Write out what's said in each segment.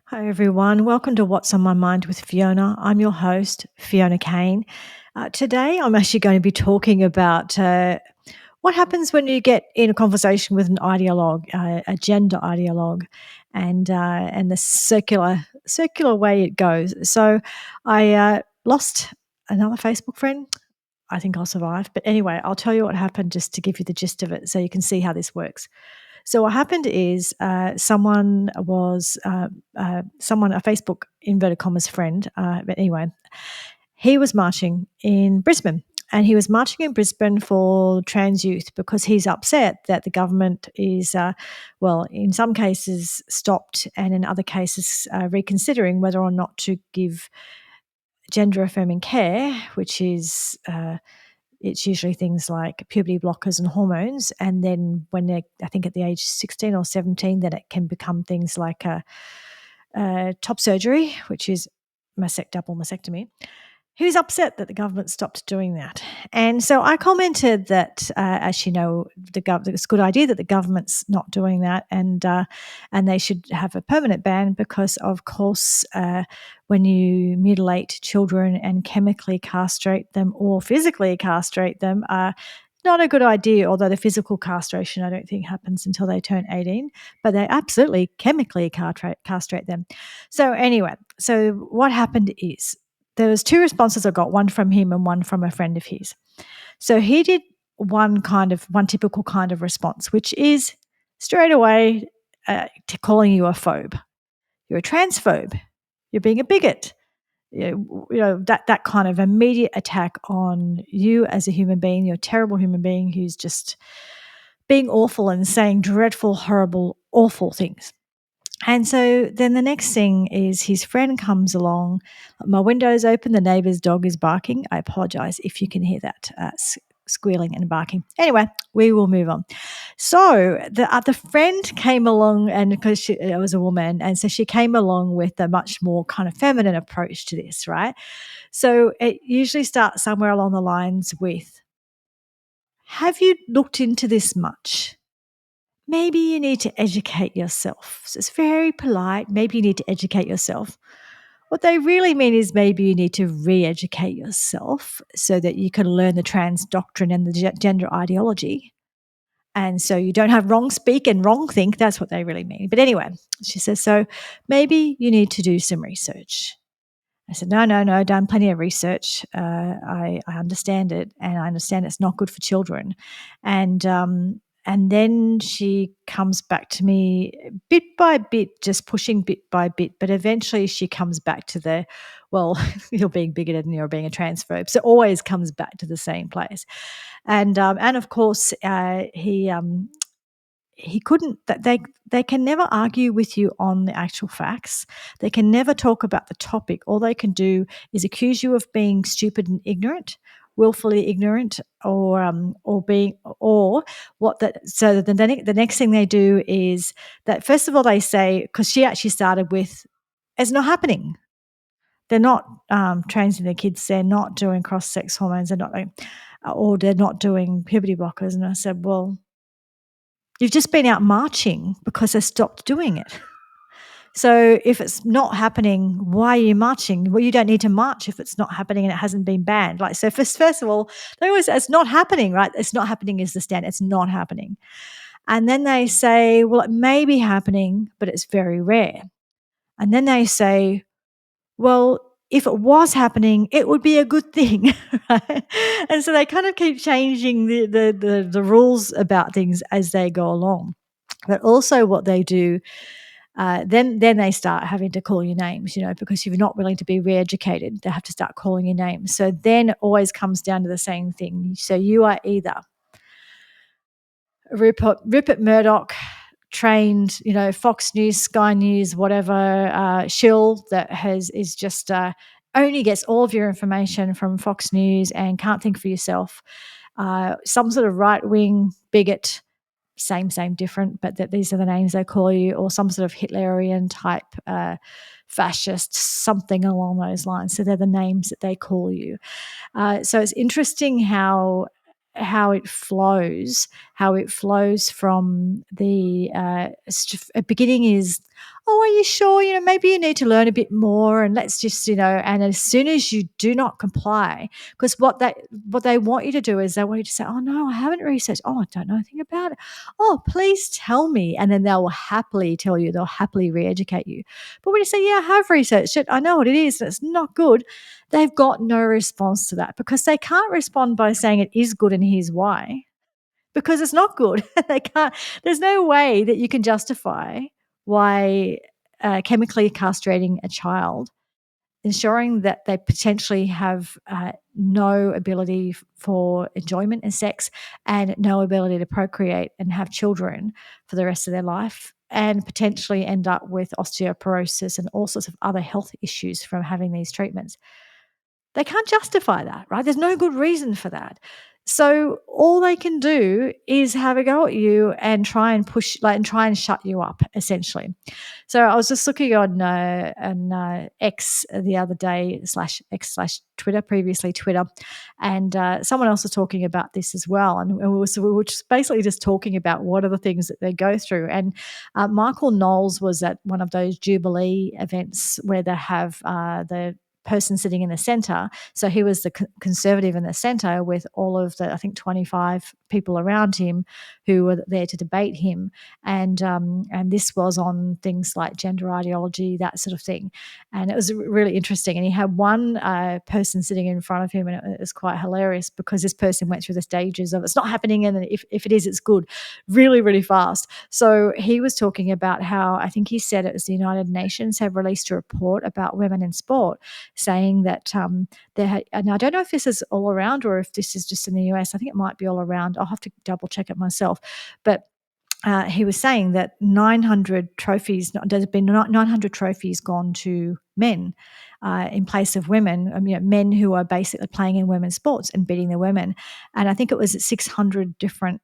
Hi, everyone. Welcome to What's on My Mind with Fiona. I'm your host, Fiona Kane. Today, I'm actually going to be talking about what happens when you get in a conversation with an ideologue, a gender ideologue, and the circular way it goes. So, I lost another Facebook friend. I think I'll survive. But anyway, I'll tell you what happened just to give you the gist of it so you can see how this works. So what happened is someone, a Facebook inverted commas friend, but anyway, he was marching in Brisbane. And he was marching in Brisbane for trans youth because he's upset that the government is, in some cases stopped and in other cases reconsidering whether or not to give gender affirming care, which is it's usually things like puberty blockers and hormones. And then when they're, I think at the age 16 or 17, then it can become things like top surgery, which is double mastectomy. He was upset that the government stopped doing that. And so I commented that, as you know, it's a good idea that the government's not doing that, and they should have a permanent ban because, of course, when you mutilate children and chemically castrate them or physically castrate them, not a good idea, although the physical castration I don't think happens until they turn 18, but they absolutely chemically castrate them. So anyway, so what happened is there was two responses I got, one from him and one from a friend of his. So he did one typical kind of response, which is straight away to calling you a phobe. You're a transphobe. You're being a bigot. That kind of immediate attack on you as a human being. You're a terrible human being who's just being awful and saying dreadful, horrible, awful things. And so then the next thing is his friend comes along. My window's open. The neighbour's dog is barking. I apologise if you can hear that squealing and barking. Anyway, we will move on. So the friend came along, and because it was a woman, and so she came along with a much more kind of feminine approach to this, right? So it usually starts somewhere along the lines with, have you looked into this much? Maybe you need to educate yourself. So it's very polite. Maybe you need to educate yourself. What they really mean is maybe you need to re-educate yourself so that you can learn the trans doctrine and the gender ideology. And so you don't have wrong speak and wrong think. That's what they really mean. But anyway, she says, so maybe you need to do some research. I said, no, done plenty of research. I understand it, and I understand it's not good for children. And then she comes back to me bit by bit, just pushing bit by bit. But eventually she comes back to you're being bigoted and you're being a transphobe. So it always comes back to the same place. And of course, he couldn't that they can never argue with you on the actual facts. They can never talk about the topic. All they can do is accuse you of being stupid and ignorant, willfully ignorant, or being or what that. So the next thing they do is that, first of all, they say, because she actually started with, it's not happening. They're not transing their kids. They're not doing cross-sex hormones. Or they're not doing puberty blockers. And I said, well, you've just been out marching because they stopped doing it. So if it's not happening, why are you marching? Well, you don't need to march if it's not happening and it hasn't been banned. Like, so first of all, they always, it's not happening, right? It's not happening is the stand. It's not happening. And then they say, well, it may be happening, but it's very rare. And then they say, well, if it was happening, it would be a good thing, right? And so they kind of keep changing the rules about things as they go along. But also what they do, then they start having to call you names, because you're not willing to be re-educated. They have to start calling you names. So then it always comes down to the same thing. So you are either Rupert Murdoch trained, Fox News, Sky News, whatever, shill that is just only gets all of your information from Fox News and can't think for yourself. Some sort of right-wing bigot, same, different, but that these are the names they call you, or some sort of Hitlerian type fascist, something along those lines. So they're the names that they call you. So it's interesting how it flows from the beginning is, oh, are you sure? Maybe you need to learn a bit more, and let's just, and as soon as you do not comply, because what they want you to do is they want you to say, oh no, I haven't researched. Oh, I don't know anything about it. Oh, please tell me. And then they'll happily tell you, they'll happily re-educate you. But when you say, yeah, I have researched it, I know what it is, and it's not good, they've got no response to that because they can't respond by saying it is good and here's why, because it's not good. They can't. There's no way that you can justify why chemically castrating a child, ensuring that they potentially have no ability for enjoyment and sex, and no ability to procreate and have children for the rest of their life, and potentially end up with osteoporosis and all sorts of other health issues from having these treatments. They can't justify that, right? There's no good reason for that. So all they can do is have a go at you and try and push, like, and try and shut you up, essentially. So I was just looking on X the other day, slash X slash Twitter, previously Twitter, and someone else was talking about this as well. And we were just basically just talking about what are the things that they go through. And Michael Knowles was at one of those Jubilee events where they have the person sitting in the center. So he was the conservative in the center with all of the, I think, 25 people around him who were there to debate him. And this was on things like gender ideology, that sort of thing. And it was really interesting. And he had one person sitting in front of him, and it was quite hilarious because this person went through the stages of it's not happening, and if it is, it's good, really, really fast. So he was talking about how, I think he said it was the United Nations have released a report about women in sport, saying that and I don't know if this is all around or if this is just in the US. I think it might be all around. I'll have to double check it myself. But he was saying that 900 trophies, there's been 900 trophies gone to men in place of women, men who are basically playing in women's sports and beating the women. And I think it was 600 different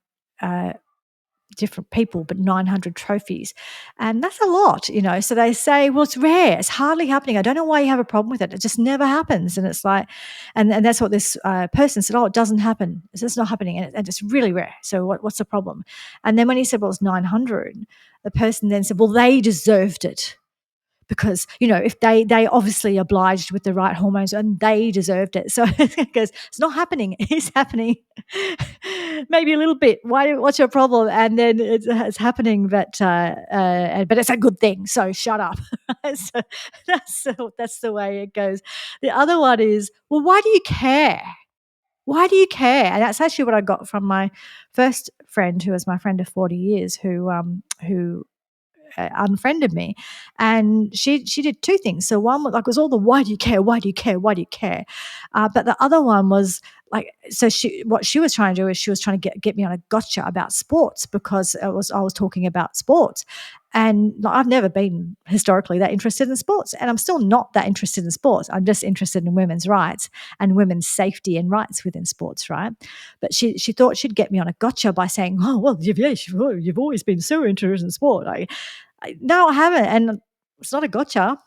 people, but 900 trophies. And that's a lot, So they say, well, it's rare. It's hardly happening. I don't know why you have a problem with it. It just never happens. And it's like, and that's what this person said, oh, it doesn't happen. It's just not happening. And it's really rare. So what's the problem? And then when he said, well, it's 900, the person then said, well, they deserved it. Because, if they obviously obliged with the right hormones and they deserved it. So it goes, it's not happening. It's happening. Maybe a little bit. What's your problem? And then it's happening, but it's a good thing. So shut up. So that's the way it goes. The other one is, well, why do you care? Why do you care? And that's actually what I got from my first friend, who was my friend of 40 years, who unfriended me. And she did two things. So one was all the why do you care, why do you care, why do you care, but the other one was like, so what she was trying to do is she was trying to get me on a gotcha about sports, because I was talking about sports. And I've never been historically that interested in sports, and I'm still not that interested in sports. I'm just interested in women's rights and women's safety and rights within sports, right? But she thought she'd get me on a gotcha by saying, oh, well, you've always been so interested in sport. No, I haven't. And it's not a gotcha.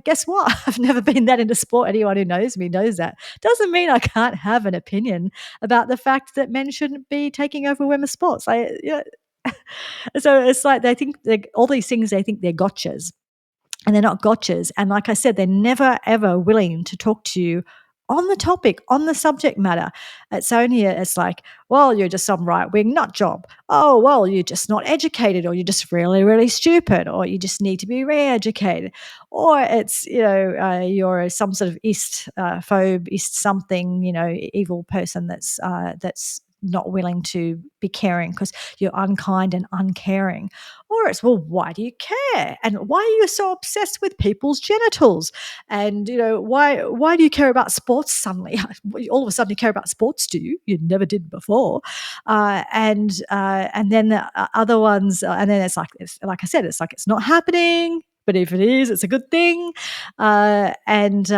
Guess what? I've never been that into sport. Anyone who knows me knows that. Doesn't mean I can't have an opinion about the fact that men shouldn't be taking over women's sports. So it's like they think all these things, they think they're gotchas, and they're not gotchas. And like I said, they're never, ever willing to talk to you on the topic, on the subject matter. It's like, well, you're just some right-wing nut job. Oh, well, you're just not educated, or you're just really, really stupid, or you just need to be re-educated. Or it's, you're some sort of phobe, something, evil person that's not willing to be caring because you're unkind and uncaring. Or it's, well, why do you care? And why are you so obsessed with people's genitals? And, why do you care about sports suddenly? All of a sudden you care about sports, do you? You never did before. And then the other ones, and then it's like I said, it's like, it's not happening. But if it is, it's a good thing. And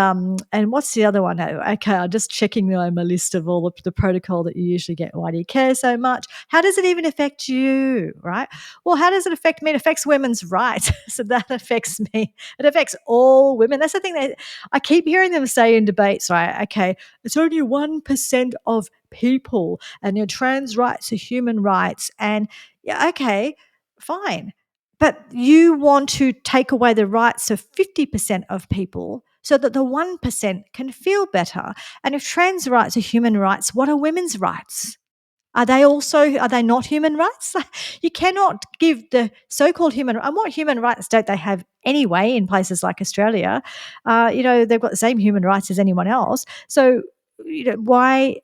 what's the other one? Okay, I'm just checking my list of all the protocol that you usually get. Why do you care so much? How does it even affect you, right? Well, how does it affect me? It affects women's rights. So that affects me. It affects all women. That's the thing that I keep hearing them say in debates, right? Okay, it's only 1% of people, and trans rights are human rights. And yeah, okay, fine. But you want to take away the rights of 50% of people so that the 1% can feel better. And if trans rights are human rights, what are women's rights? Are they not human rights? You cannot give the so-called human, and what human rights don't they have anyway in places like Australia? They've got the same human rights as anyone else. So, why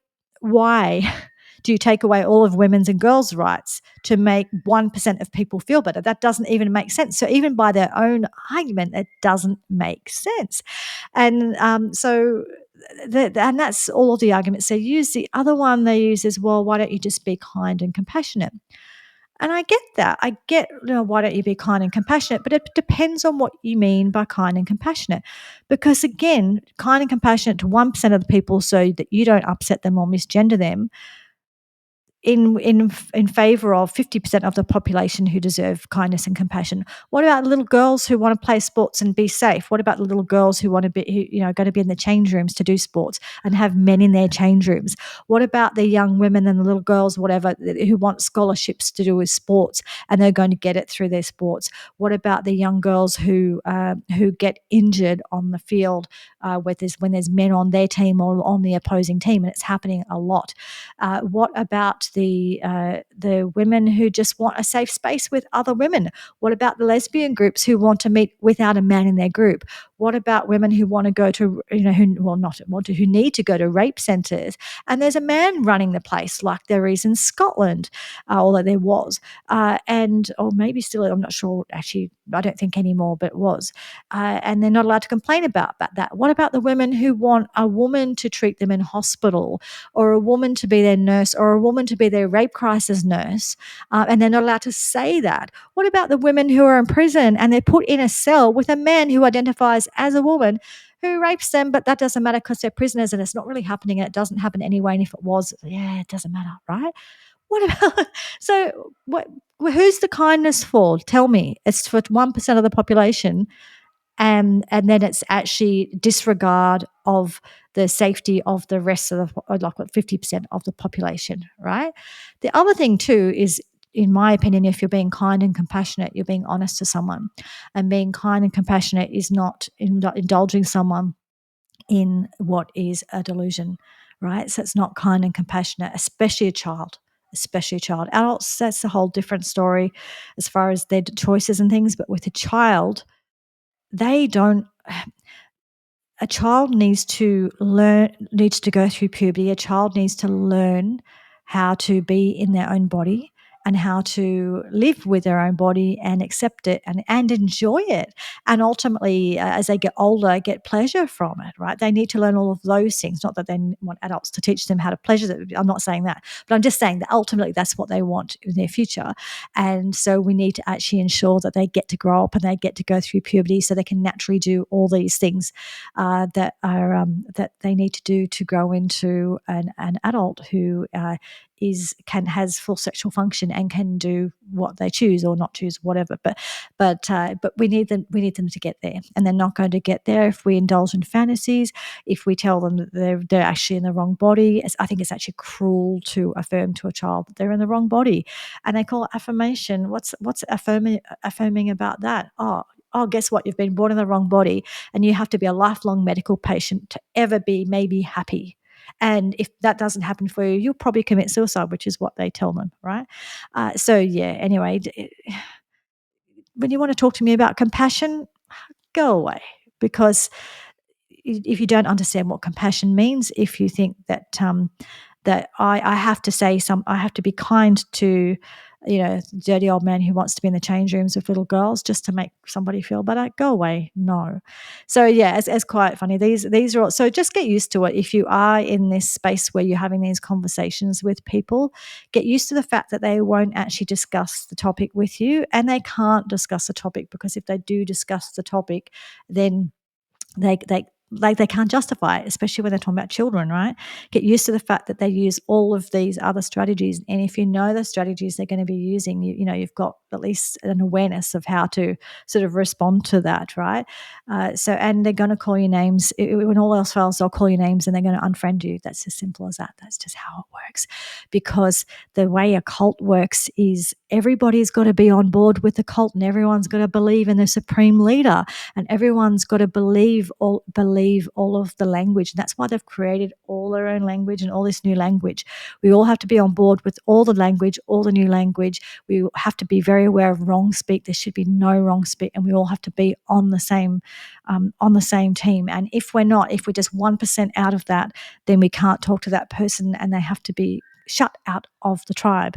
do you take away all of women's and girls' rights to make 1% of people feel better? That doesn't even make sense. So even by their own argument, it doesn't make sense. And and that's all of the arguments they use. The other one they use is, well, why don't you just be kind and compassionate? And I get that. I get, why don't you be kind and compassionate? But it depends on what you mean by kind and compassionate. Because again, kind and compassionate to 1% of the people so that you don't upset them or misgender them, in favor of 50% of the population who deserve kindness and compassion. What about little girls who want to play sports and be safe? What about the little girls who want to be, going to be in the change rooms to do sports and have men in their change rooms? What about the young women and the little girls, whatever, who want scholarships to do with sports and they're going to get it through their sports? What about the young girls who get injured on the field when there's men on their team or on the opposing team, and it's happening a lot? What about the women who just want a safe space with other women? What about the lesbian groups who want to meet without a man in their group? What about women who want to go to, who need to go to rape centres and there's a man running the place like there is in Scotland, although there was, or maybe still, I'm not sure actually, I don't think anymore, but it was. And they're not allowed to complain about that. What about the women who want a woman to treat them in hospital, or a woman to be their nurse, or a woman to be their rape crisis nurse, and they're not allowed to say that? What about the women who are in prison and they're put in a cell with a man who identifies as a woman who rapes them, but that doesn't matter because they're prisoners and it's not really happening and it doesn't happen anyway, and if it was, yeah, it doesn't matter, right? What about so what who's the kindness for? Tell me. It's for 1% of the population, and then it's actually disregard of the safety of the rest of the, like, 50% of the population, right? The other thing too is, in my opinion, if you're being kind and compassionate, you're being honest to someone, and being kind and compassionate is not indulging someone in what is a delusion, right? So it's not kind and compassionate, especially a child. Especially a child. Adults, that's a whole different story as far as their choices and things. But with a child, they don't, a child needs to go through puberty. A child needs to learn how to be in their own body and how to live with their own body and accept it and enjoy it. And ultimately, as they get older, get pleasure from it, right? They need to learn all of those things. Not that they want adults to teach them how to pleasure them. I'm not saying that. But I'm just saying that ultimately that's what they want in their future. And so we need to actually ensure that they get to grow up and they get to go through puberty so they can naturally do all these things that they need to do to grow into an adult who has full sexual function and can do what they choose or not choose, whatever. But we need them to get there, and they're not going to get there if we indulge in fantasies. If we tell them that they're actually in the wrong body, I think it's actually cruel to affirm to a child that they're in the wrong body, and they call it affirmation. What's affirming about that? Oh, guess what? You've been born in the wrong body, and you have to be a lifelong medical patient to ever be maybe happy. And if that doesn't happen for you, you'll probably commit suicide, which is what they tell them, right? So yeah. Anyway, when you want to talk to me about compassion, go away, because if you don't understand what compassion means, if you think that that I have to I have to be kind to, dirty old man who wants to be in the change rooms with little girls just to make somebody feel better, go away. No. So yeah, it's quite funny. These are all, so just get used to it. If you are in this space where you're having these conversations with people, get used to the fact that they won't actually discuss the topic with you, and they can't discuss the topic, because if they do discuss the topic, then they like they can't justify it, especially when they're talking about children, right? Get used to the fact that they use all of these other strategies. And if you know the strategies they're going to be using, you've got at least an awareness of how to sort of respond to that, right? And they're going to call you names. When all else fails, they'll call you names and they're going to unfriend you. That's as simple as that. That's just how it works. Because the way a cult works is everybody's got to be on board with the cult, and everyone's got to believe in the supreme leader, and everyone's got to believe all of the language. And that's why they've created all their own language and all this new language. We all have to be on board with all the language, all the new language. We have to be very aware of wrong speak. There should be no wrong speak, and we all have to be on the same team. And if we're not, if we're just 1% out of that, then we can't talk to that person, and they have to be shut out of the tribe.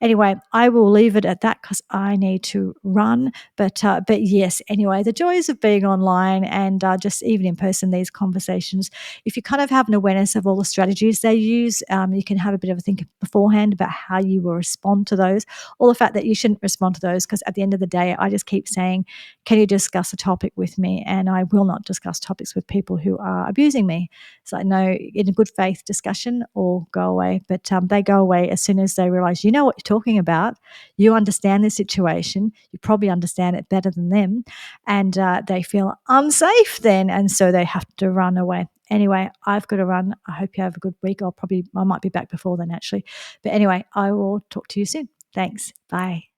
Anyway, I will leave it at that because I need to run. But yes, anyway, the joys of being online and just even in person, these conversations, if you kind of have an awareness of all the strategies they use, you can have a bit of a think beforehand about how you will respond to those, or the fact that you shouldn't respond to those, because at the end of the day, I just keep saying, can you discuss a topic with me? And I will not discuss topics with people who are abusing me. So I know in a good faith discussion or go away, but they go away as soon as they realize you know what you're talking about, you understand the situation, you probably understand it better than them, and they feel unsafe then, and so they have to run away. Anyway, I've got to run. I hope you have a good week. I might be back before then actually. But anyway, I will talk to you soon. Thanks. Bye.